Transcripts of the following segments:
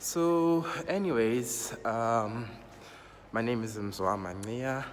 So, anyways, my name is Mzwama Nia,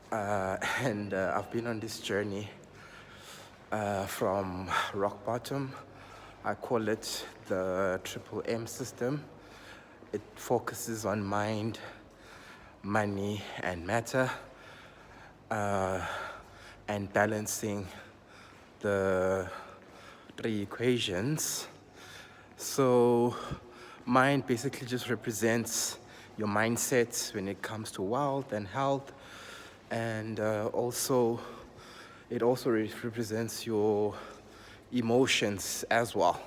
and I've been on this journey from rock bottom. I call it the Triple M system. It focuses on mind, money, and matter, uh, and balancing the three equations. So, mind basically just represents your mindset when it comes to wealth and health, and it also represents your emotions as well.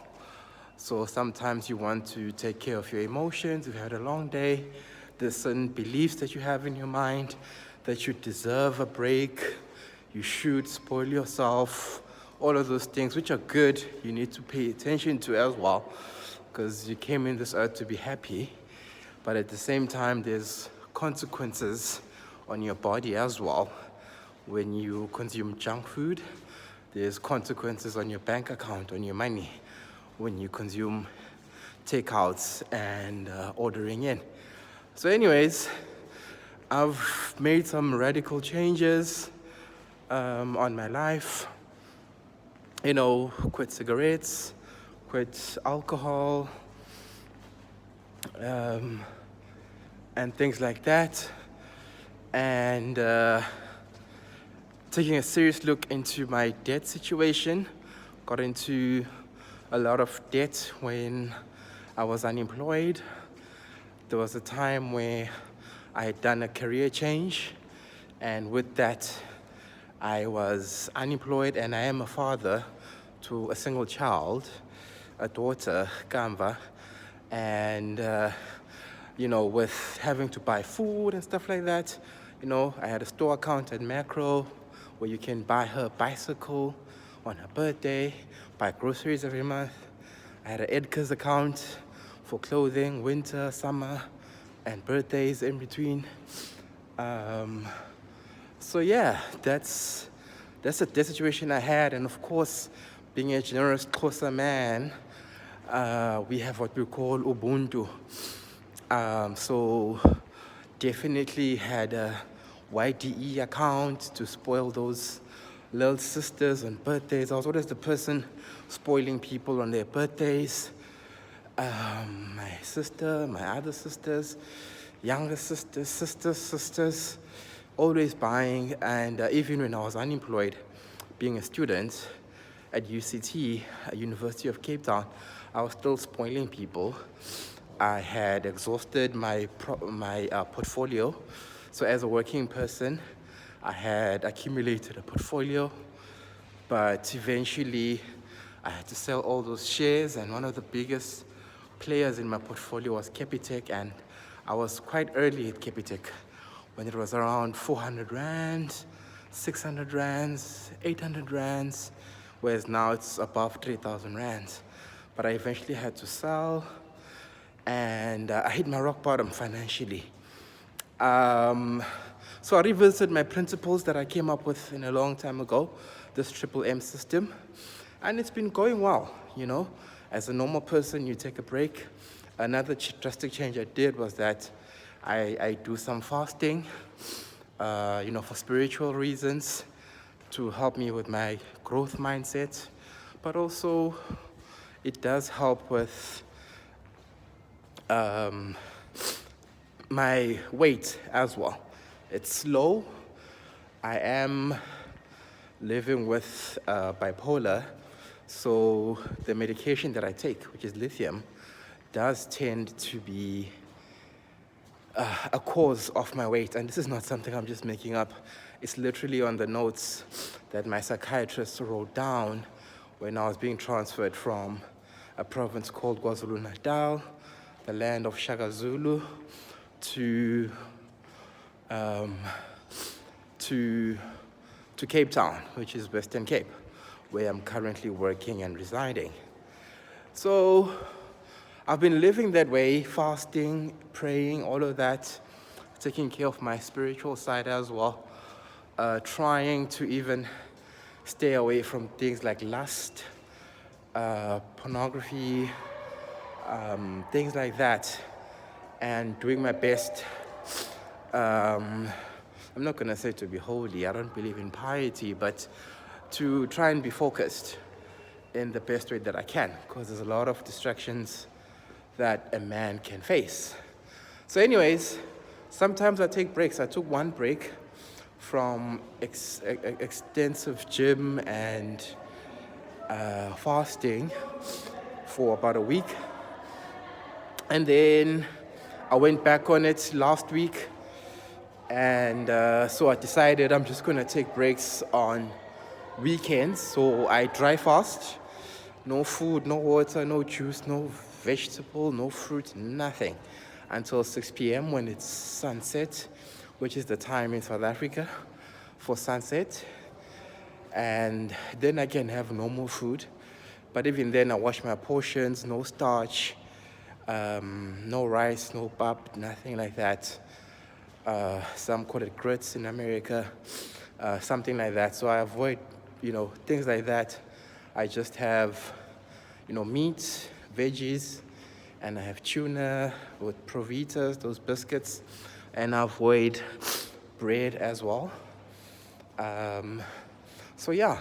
So sometimes you want to take care of your emotions. You've had a long day. There's certain beliefs that you have in your mind that you deserve a break. You should spoil yourself. All of those things, which are good, you need to pay attention to as well, because you came in this earth to be happy. But at the same time, there's consequences on your body as well. When you consume junk food, there's consequences on your bank account, on your money. When you consume takeouts and ordering in. So anyways, I've made some radical changes on my life. You know, quit cigarettes, quit alcohol, and things like that. And taking a serious look into my debt situation. Got into a lot of debt when I was unemployed. There was a time where I had done a career change, and with that, I was unemployed, and I am a father to a single child, a daughter, Kamva, and with having to buy food and stuff like that, I had a store account at Macro where you can buy her a bicycle on her birthday, buy groceries every month. I had an Edgar's account for clothing, winter, summer, and birthdays in between. So yeah, that's the situation I had. And of course, being a generous Xhosa man, we have what we call Ubuntu. So definitely had a YDE account to spoil those little sisters on birthdays. I was always the person spoiling people on their birthdays. My sister, my other sisters, younger sisters, always buying. And even when I was unemployed, being a student at UCT, University of Cape Town, I was still spoiling people. I had exhausted my portfolio. So as a working person, I had accumulated a portfolio, but eventually I had to sell all those shares, and one of the biggest players in my portfolio was Capitec, and I was quite early at Capitec when it was around 400 Rand, 600 Rands, 800 Rands, whereas now it's above 3,000 Rands. But I eventually had to sell, and I hit my rock bottom financially. So I revisited my principles that I came up with in a long time ago, this Triple M system, and it's been going well, As a normal person, you take a break. Another drastic change I did was that I do some fasting, for spiritual reasons, to help me with my growth mindset, but also it does help with my weight as well. It's low. I am living with bipolar, so the medication that I take, which is lithium, does tend to be a cause of my weight. And this is not something I'm just making up. It's literally on the notes that my psychiatrist wrote down when I was being transferred from a province called KwaZulu-Natal, the land of Shaka Zulu, to Cape Town, which is Western Cape, where I'm currently working and residing. So I've been living that way, fasting, praying, all of that, taking care of my spiritual side as well, trying to even stay away from things like lust, pornography, things like that, and doing my best. Um, I'm not gonna say to be holy. I don't believe in piety, but to try and be focused in the best way that I can, because there's a lot of distractions that a man can face. So, anyways, sometimes I take breaks. I took one break from extensive gym and fasting for about a week. And then I went back on it last week. And so I decided I'm just going to take breaks on weekends. So I dry fast. No food, no water, no juice, no vegetable, no fruit, nothing. Until 6 p.m. when it's sunset, which is the time in South Africa for sunset. And then I can have normal food. But even then, I wash my portions, no starch, no rice, no pap, nothing like that. Some call it grits in America, something like that. So I avoid, things like that. I just have, meat, veggies, and I have tuna with Provitas, those biscuits, and I avoid bread as well. So yeah,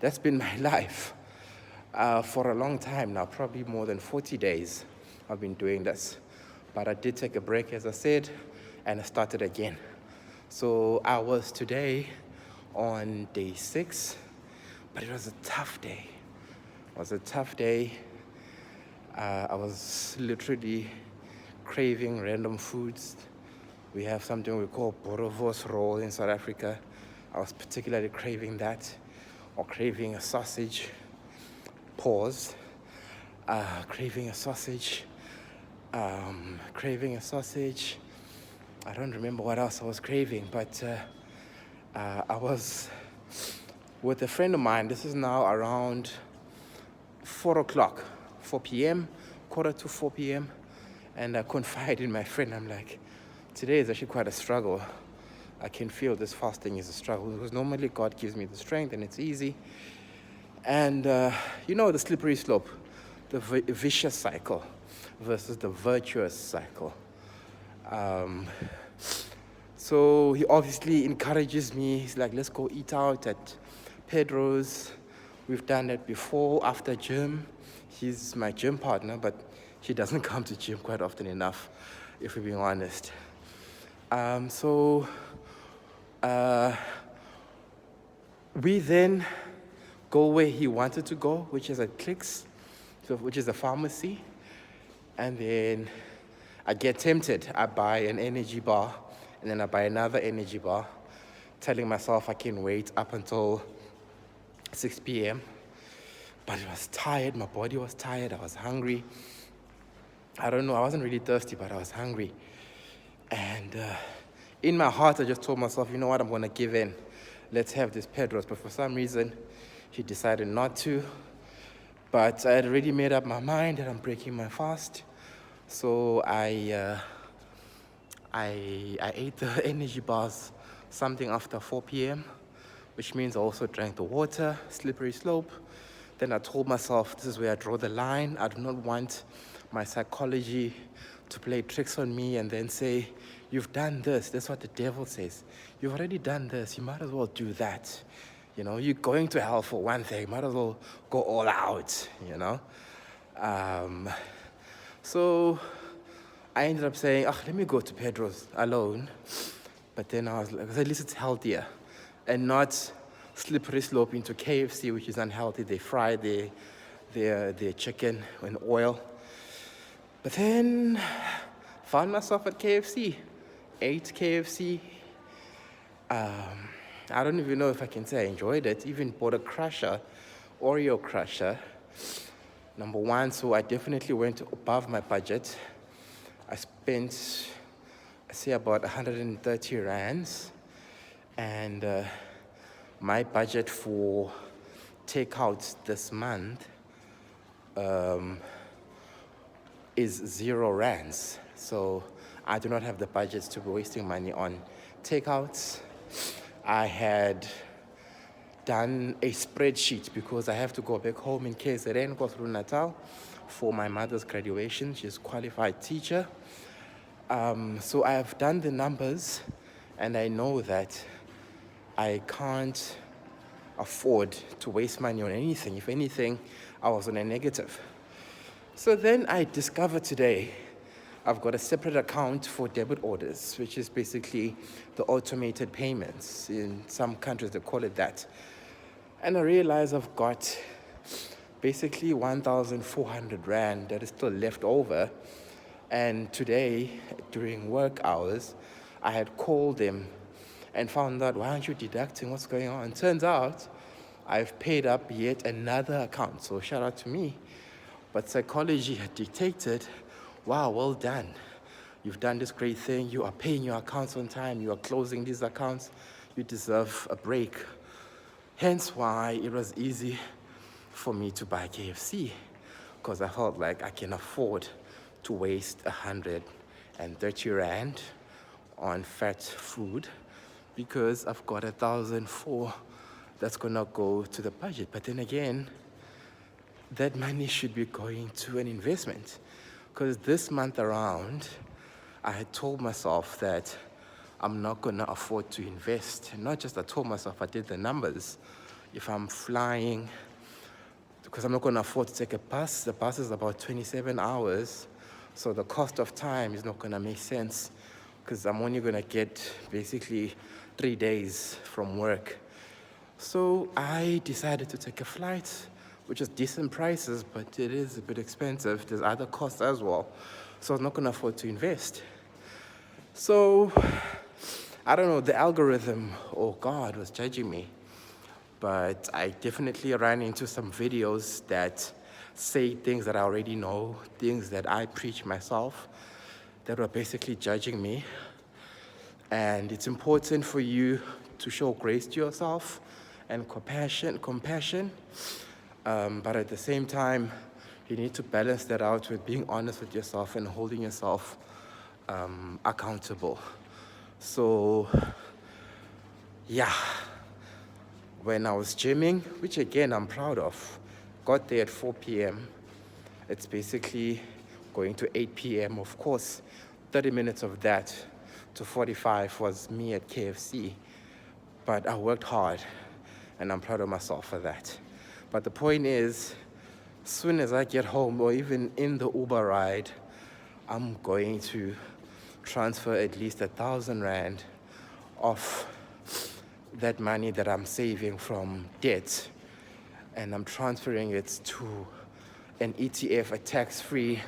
that's been my life for a long time now, probably more than 40 days I've been doing this. But I did take a break, as I said, and I started again. So I was today on day 6, but it was a tough day. It was a tough day. I was literally craving random foods. We have something we call boerewors roll in South Africa. I was particularly craving that, or craving a sausage. Pause. Craving a sausage. Craving a sausage. I don't remember what else I was craving, but I was with a friend of mine. This is now around 4 p.m., quarter to 4 p.m. And I confide in my friend. I'm like, today is actually quite a struggle. I can feel this fasting is a struggle, because normally God gives me the strength and it's easy. And the slippery slope, the vicious cycle versus the virtuous cycle. So he obviously encourages me. He's like, let's go eat out at Pedro's. We've done that before after gym. He's my gym partner, but he doesn't come to gym quite often enough, if we're being honest. We then go where he wanted to go, which is at Clicks, which is a pharmacy. And then I get tempted. I buy an energy bar, and then I buy another energy bar, telling myself I can wait up until 6 p.m. But I was tired. My body was tired. I was hungry. I don't know. I wasn't really thirsty, but I was hungry. And in my heart, I just told myself, you know what? I'm going to give in. Let's have this Pedro's. But for some reason, he decided not to. But I had already made up my mind that I'm breaking my fast. So I ate the energy bars something after 4 p.m., which means I also drank the water, slippery slope. Then I told myself, this is where I draw the line. I do not want my psychology to play tricks on me and then say, you've done this. That's what the devil says. You've already done this. You might as well do that. You're going to hell for one thing. Might as well go all out, So I ended up saying, let me go to Pedro's alone. But then I was like, at least it's healthier and not slippery slope into KFC, which is unhealthy. They fry their chicken in oil. But then found myself at KFC, ate KFC. I don't even know if I can say I enjoyed it. Even bought a crusher, Oreo crusher. Number one, so I definitely went above my budget. I spent, about 130 rands. And my budget for takeouts this month is 0 rands. So I do not have the budget to be wasting money on takeouts. I had done a spreadsheet because I have to go back home in KZN, KwaZulu-Natal, for my mother's graduation. She's a qualified teacher. So I have done the numbers, and I know that I can't afford to waste money on anything. If anything, I was on a negative. So then I discovered today I've got a separate account for debit orders, which is basically the automated payments. In some countries, they call it that. And I realize I've got basically 1,400 Rand that is still left over. And today, during work hours, I had called them and found out, why aren't you deducting? What's going on? Turns out I've paid up yet another account. So shout out to me. But psychology had dictated, wow, well done. You've done this great thing. You are paying your accounts on time. You are closing these accounts. You deserve a break. Hence why it was easy for me to buy KFC, because I felt like I can afford to waste 130 Rand on fat food, because I've got 1,004 that's gonna go to the budget. But then again, that money should be going to an investment, because this month around, I had told myself that I'm not gonna afford to invest. Not just I told myself, I did the numbers. If I'm flying, because I'm not gonna afford to take a bus, the bus is about 27 hours, so the cost of time is not gonna make sense, because I'm only gonna get basically 3 days from work. So I decided to take a flight, which is decent prices, but it is a bit expensive. There's other costs as well. So I was not gonna afford to invest. So, I don't know, the algorithm or God was judging me. But I definitely ran into some videos that say things that I already know, things that I preach myself, that were basically judging me. And it's important for you to show grace to yourself and compassion. But at the same time, you need to balance that out with being honest with yourself and holding yourself accountable. So, yeah, when I was gymming, which again I'm proud of, got there at 4 p.m. It's basically going to 8 p.m. Of course, 30 minutes of that to 45 was me at KFC. But I worked hard, and I'm proud of myself for that. But the point is, as soon as I get home, or even in the Uber ride, I'm going to transfer at least 1,000 Rand of that money that I'm saving from debt, and I'm transferring it to an ETF, a tax-free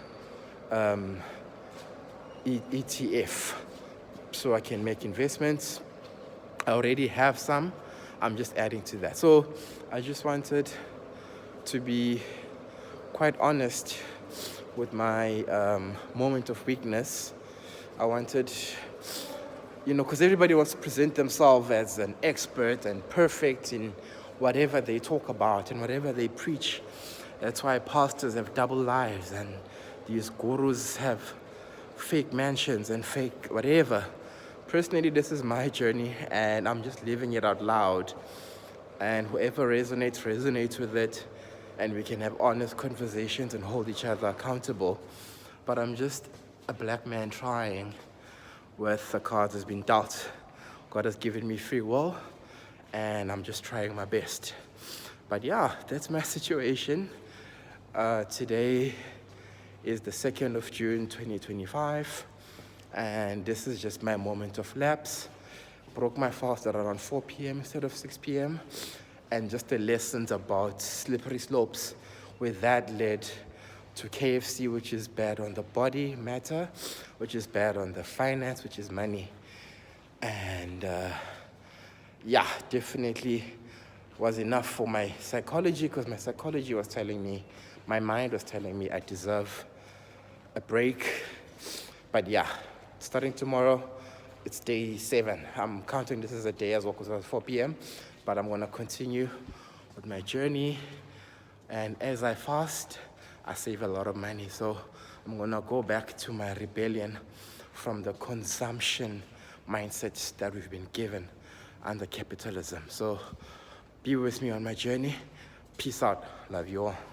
ETF, so I can make investments. I already have some. I'm just adding to that. So I just wanted to be quite honest with my moment of weakness. I wanted, because everybody wants to present themselves as an expert and perfect in whatever they talk about and whatever they preach. That's why pastors have double lives, and these gurus have fake mansions and fake whatever. Personally, this is my journey, and I'm just living it out loud. And whoever resonates with it, and we can have honest conversations and hold each other accountable. But I'm just a black man trying with the cards that's been dealt. God has given me free will, and I'm just trying my best. But yeah, that's my situation. Today is the 2nd of June, 2025, and this is just my moment of lapse. Broke my fast at around 4 p.m. instead of 6 p.m. And just the lessons about slippery slopes, where that led to KFC, which is bad on the body matter, which is bad on the finance, which is money. And yeah, definitely was enough for my psychology, because my psychology was telling me, my mind was telling me I deserve a break. But yeah, starting tomorrow, it's day 7. I'm counting this as a day as well, because it was 4 p.m. But I'm gonna continue with my journey. And as I fast, I save a lot of money. So I'm gonna go back to my rebellion from the consumption mindset that we've been given under capitalism. So be with me on my journey. Peace out. Love you all.